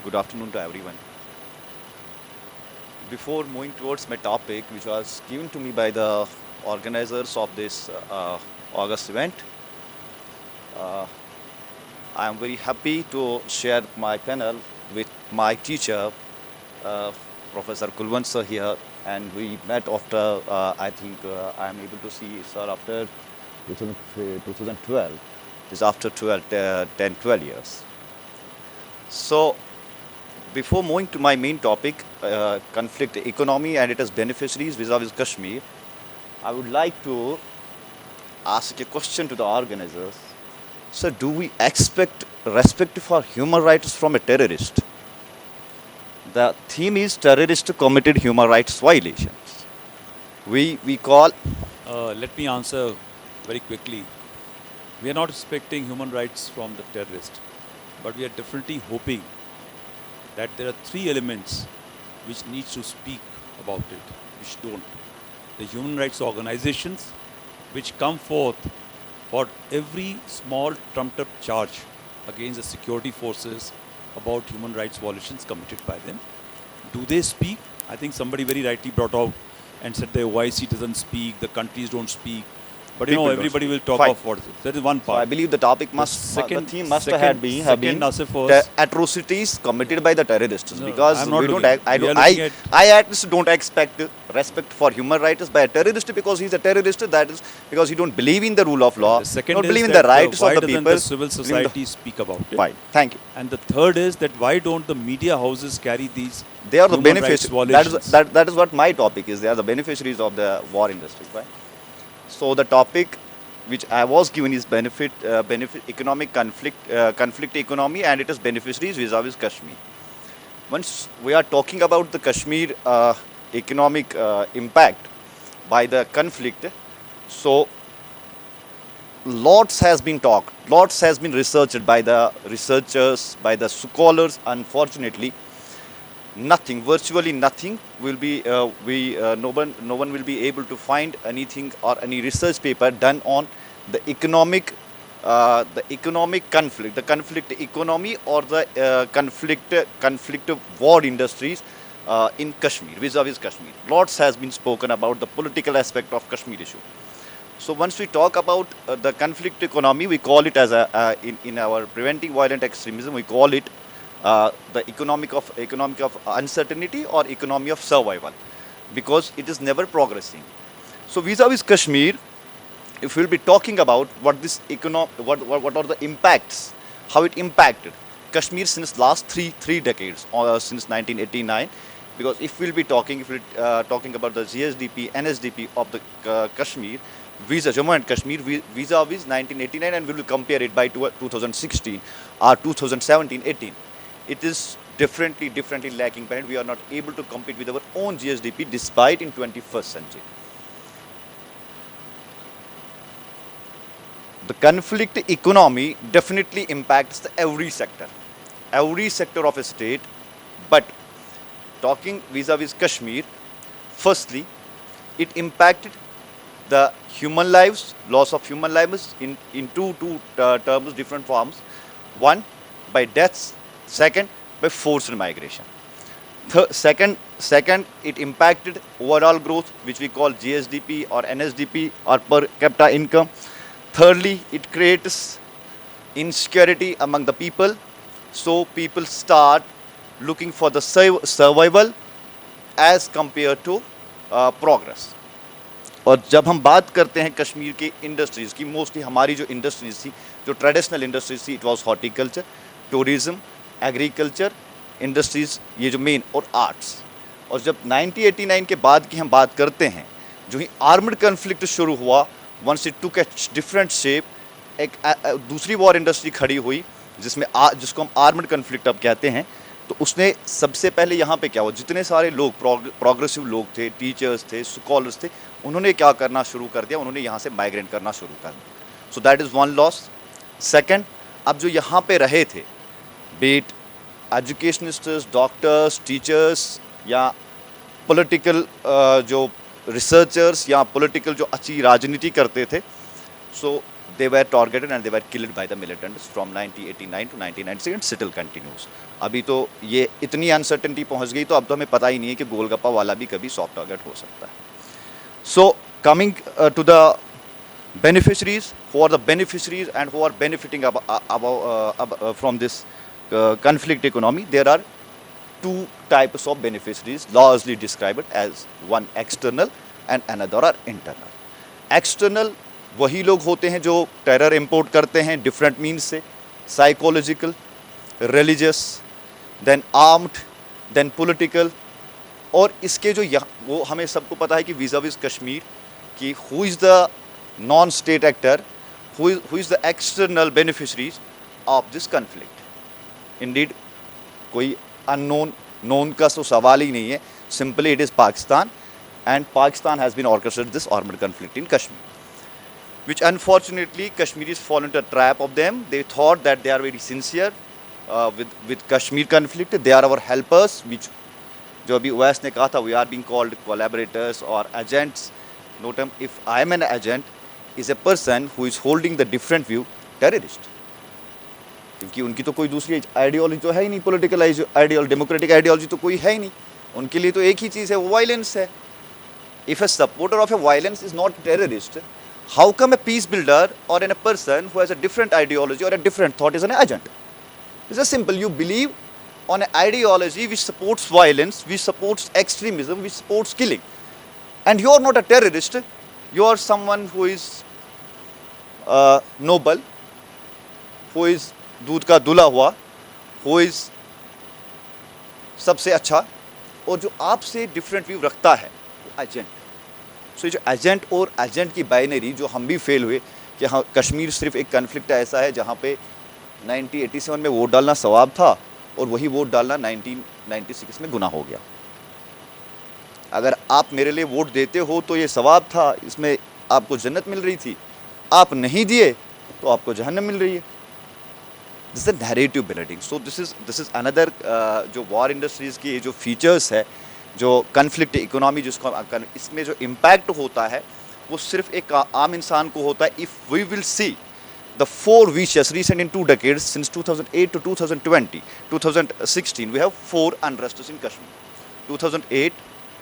Good afternoon to everyone. Before moving towards my topic, which was given to me by the organizers of this August event, uh, I am very happy to share my panel with my teacher, uh, Professor Kulwant sir here, and we met after, I think I am able to see sir after 2012. It's after 10, 12 years. So before moving to my main topic, conflict economy and its beneficiaries vis-a-vis Kashmir, I would like to ask a question to the organizers. So, do we expect respect for human rights from a terrorist? The theme is terrorist committed human rights violations. We call Let me answer very quickly. We are not expecting human rights from the terrorist, but we are definitely hoping that there are three elements which need to speak about it, which don't. The human rights organizations, which come forth for every small trumped up charge against the security forces about human rights violations committed by them. Do they speak? I think somebody very rightly brought out and said the OIC doesn't speak, the countries don't speak. But people don't everybody speak. will talk Fine. of what. That is one So I part. believe the topic The the theme must have been Nasif, the was atrocities committed by the terrorists, no, because I'm not we don't looking. I We are don't looking at I at least don't expect respect for human rights by a terrorist because he's a terrorist. That is because he don't believe in the rule of law, the second don't is believe in the that rights why of the doesn't people. the civil believe in society speak about it? Fine, thank you. And the third is that why don't the media houses carry these They are the human rights beneficiaries. That violations? is that is what my topic is. They are the beneficiaries of the war industry. Right. So the topic which I was given is benefit economic conflict economy and its beneficiaries vis-a-vis Kashmir. Once we are talking about the Kashmir economic impact by the conflict, so lots has been talked, lots has been researched by the researchers, by the scholars. Unfortunately, nothing, virtually nothing will be no one will be able to find anything or any research paper done on the economic conflict, the conflict economy, or the conflict war industries in Kashmir, vis-a-vis Kashmir. Lots has been spoken about the political aspect of Kashmir issue. So once we talk about the conflict economy, we call it as in our preventing violent extremism, we call it the economic of uncertainty or economy of survival, because it is never progressing. So vis-a-vis Kashmir, if we'll be talking about what this what are the impacts, how it impacted Kashmir since last three decades, since 1989. Because if we'll be talking, if we're talking about the GSDP, NSDP of the Kashmir, Jammu and Kashmir, vis-a-vis 1989, and we will compare it by 2016 or 2017-18, it is differently lacking behind. We are not able to compete with our own GSDP despite in 21st century. The conflict economy definitely impacts every sector of a state. But talking vis-a-vis Kashmir, firstly, it impacted the human lives, loss of human lives in two terms, different forms. One, by deaths. Second, by forced migration. Second, it impacted overall growth, which we call GSDP or NSDP or per capita income. Thirdly, it creates insecurity among the people. So people start looking for the survival as compared to progress. और जब हम बात करते हैं कश्मीर के industries की, mostly हमारी जो इंडस्ट्रीज़ थी, जो ट्रेडिशनल इंडस्ट्रीज थी, it was horticulture, tourism, agriculture industries, ये जो मेन, और आर्ट्स. और जब 1989 के बाद की हम बात करते हैं, जो ही आर्मड कन्फ्लिक्ट शुरू हुआ, once it took a different shape, एक दूसरी वॉर इंडस्ट्री खड़ी हुई जिसको हम आर्मड कन्फ्लिक्ट अब कहते हैं. तो उसने सबसे पहले यहाँ पे क्या हुआ, जितने सारे लोग प्रोग्रेसिव लोग थे, टीचर्स थे, स्कॉलर्स थे, उन्होंने क्या करना शुरू कर दिया, उन्होंने यहाँ से माइग्रेट करना शुरू कर दिया. So that is one loss. Second, अब जो यहाँ पे रहे थे, बीट एजुकेशनिस्ट्स, डॉक्टर्स, टीचर्स, या पॉलिटिकल जो रिसर्चर्स, या पॉलिटिकल जो अच्छी राजनीति करते थे, सो they were targeted and they were killed by the militants from 1989 to 1996 and still continues. अभी तो ये इतनी अनसर्टेनिटी पहुंच गई तो अब तो हमें पता ही नहीं है कि गोलगप्पा वाला भी कभी सॉफ्ट टारगेट हो सकता है. So coming to the beneficiaries, who are the beneficiaries and who are benefiting from this conflict economy, there are two types of beneficiaries largely described as one external and another are internal. External वही लोग होते हैं जो terror import करते हैं different means से, psychological, religious, then armed, then political. और इसके जो वो हमें सबको पता है कि वीज़ा विज़ कश्मीर कि who is the non state actor, who is the external beneficiaries of this conflict. Indeed कोई अननोन नोन का तो सवाल ही नहीं है. Simply it is Pakistan, and Pakistan has been orchestrated this armed conflict in Kashmir, which unfortunately Kashmiris fall into a trap of them. They thought that they are very sincere with Kashmir conflict. They are our helpers, which जो अभी Owais ने कहा था, we are being called collaborators or agents. Note if I am an agent, is a person who is holding the different view, terrorist. क्योंकि उनकी तो कोई दूसरी आइडियोलॉजी तो है ही नहीं, पॉलिटिकल आइडियोलॉजी, डेमोक्रेटिक आइडियोलॉजी तो कोई है ही नहीं. उनके लिए तो एक ही चीज़ है, वो वायलेंस है. If a supporter of a violence is not terrorist, how come a peace builder or a person who has a different ideology or a different thought is an agent? It's just simple. You believe on an ideology which supports violence, which supports extremism, which supports killing. And you are not a terrorist. You are someone who is noble, who is दूध का दुला हुआ, who is सबसे अच्छा, और जो आपसे different view रखता है, वो एजेंट. सो जो एजेंट और एजेंट की बाइनरी जो हम भी फेल हुए कि हाँ कश्मीर सिर्फ एक कन्फ्लिक्ट ऐसा है जहाँ पे 1987 में वोट डालना सवाब था और वही वोट डालना 1996 में गुनाह हो गया. अगर आप मेरे लिए वोट देते हो तो ये सवाब था, इसमें आपको जन्नत मिल रही थी. आप नहीं दिए तो आपको जहन्नम मिल रही है. This is narrative building. So this is another जो वॉर इंडस्ट्रीज़ की जो फीचर्स है, जो कन्फ्लिक्ट इकोनॉमी जिसको इसमें जो इम्पैक्ट होता है वो सिर्फ एक आम इंसान को होता है. If we will see the 4 वीचेस recent in 2 decades since 2008 to 2020, 2016 we have 4 unrests in Kashmir, 2008,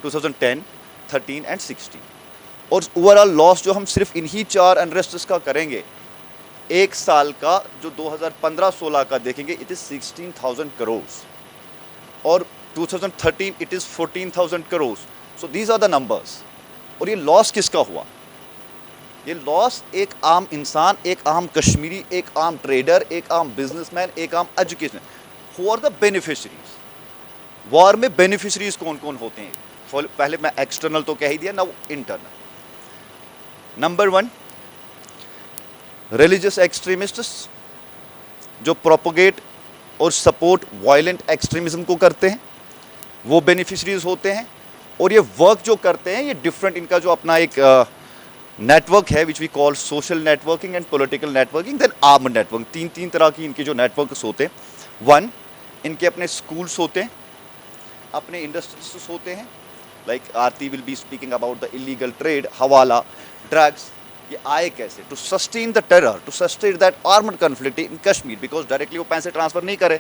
2010, 13 and 16. और ओवरऑल लॉस जो हम सिर्फ इन्हीं 4 अनरेस्ट्स का करेंगे एक साल का, जो 2015-16 का देखेंगे, इट इज़ 16,000 करोड़ और 2013 it is 14,000 crores. So these are the numbers. और ये लॉस किसका हुआ? ये लॉस एक आम इंसान, एक आम कश्मीरी, एक आम ट्रेडर, एक आम बिजनेसमैन, एक आम education. Who are the beneficiaries? War में बेनिफिशरीज कौन कौन होते हैं? पहले मैं एक्सटर्नल तो कह ही दिया, ना इंटरनल. नंबर 1, रिलीजियस एक्सट्रीमिस्ट्स जो प्रोपोगेट और सपोर्ट वायलेंट एक्सट्रीमिज्म को करते हैं, वो बेनिफिशरीज होते हैं. और ये वर्क जो करते हैं ये डिफरेंट, इनका जो अपना एक नेटवर्क है which we call social networking and political networking, then arm networking. 3 तरह की इनके जो नेटवर्क्स होते हैं. 1, इनके अपने स्कूल्स होते हैं, अपने इंडस्ट्रीज होते हैं. Like Aarti will be speaking about the illegal trade, hawala, drugs. ये आए कैसे? To sustain the terror, to sustain that armed conflict in Kashmir, because directly वो पैसे ट्रांसफर नहीं करे.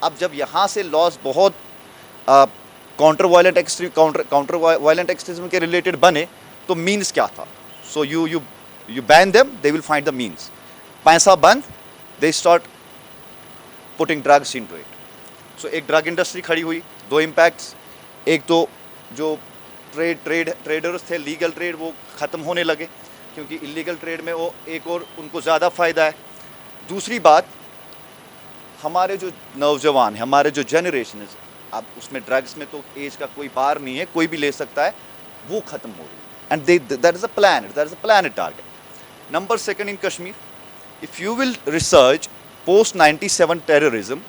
अब जब यहाँ से लॉस बहुत काउंटर वायलेंट एक्सट्रीमिज्म के रिलेटेड बने तो मीन्स क्या था? So you ban them, they will find the means. पैसा बंद, they start putting drugs into it. So एक ड्रग इंडस्ट्री खड़ी हुई. 2 इम्पैक्ट्स. एक तो जो ट्रेडर्स थे, लीगल ट्रेड, वो ख़त्म होने लगे क्योंकि इलीगल ट्रेड में वो एक और उनको ज़्यादा फ़ायदा है. दूसरी बात, हमारे जो नौजवान हैं, हमारे जो जनरेशन है, अब उसमें ड्रग्स में तो एज का कोई बार नहीं है, कोई भी ले सकता है, वो ख़त्म हो रही है. And that is a plan target. Number 2 in Kashmir, if you will research post 97 terrorism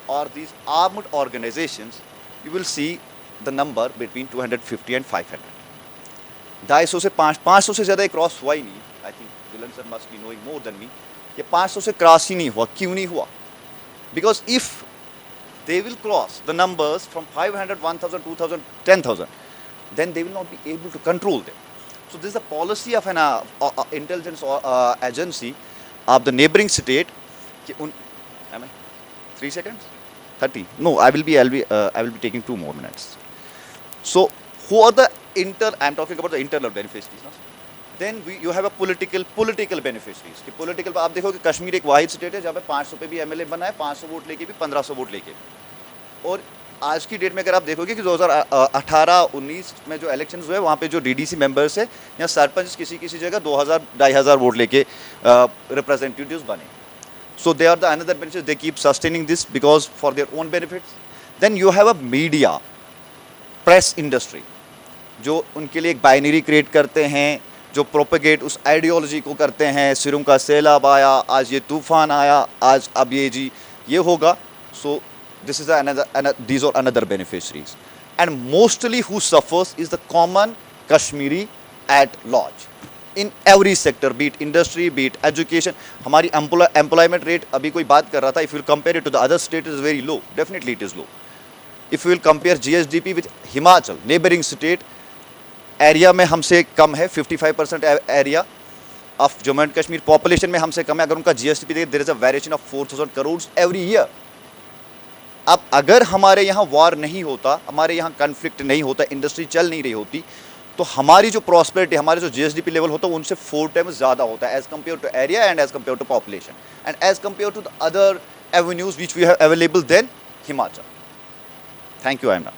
और these armed organisations, you will see the number between 250 and 500. 250 से 500 से ज़्यादा क्रॉस हुआ ही नहीं. I think villain sir must be knowing more than me. ये 500 से cross ही नहीं हुआ. क्यों नहीं हुआ? Because if they will cross the numbers from 500, 1,000, 2,000, 10,000, then they will not be able to control them. So this is a policy of an intelligence agency of the neighboring state कि उन am I 3 seconds 30 no I will be taking 2 more minutes. So who are the I'm talking about the internal beneficiaries no? Then you have a political beneficiaries कि political आप देखो कि कश्मीर एक वाहिद state है जहाँ पे 500 पे भी एमएलए बना है, 500 वोट लेके भी, 1500 वोट लेके भी। और आज की डेट में अगर आप देखोगे कि 2018-19 में जो इलेक्शंस हुए वहाँ पे जो डीडीसी मेंबर्स है या सरपंच किसी जगह 2000-2500 वोट लेके रिप्रेजेंटेटिव्स बने। So they are the another benefits. They keep sustaining this because for their own benefits. Then you have a media, press industry, जो उनके लिए एक बाइनरी क्रिएट करते हैं, जो प्रोपेगेट उस आइडियोलॉजी को करते हैं। सिरुम का सैलाब आया, आज ये तूफान आया, आज अब ये होगा। So this is these are another beneficiaries. And mostly who suffers is the common Kashmiri at large. In every sector, be it industry, be it education. हमारी employment rate अभी कोई बात कर रहा था, if you will compare it to the other state, is very low. Definitely it is low. If you will compare GSDP with Himachal, neighboring state, area में हमसे कम है, 55% area of Jammu and Kashmir population में हमसे कम है। अगर उनका GSDP देखें, there is a variation of 4,000 crores every year. अब अगर हमारे यहाँ वॉर नहीं होता, हमारे यहाँ कन्फ्लिक्ट नहीं होता, इंडस्ट्री चल नहीं रही होती, तो हमारी जो प्रॉस्पेरिटी, हमारे जो जीएसडीपी लेवल होता है उनसे 4 टाइम्स ज़्यादा होता है as compare to area and as compare to population and as compare to the other avenues which we have available then Himachal. Thank you आयना।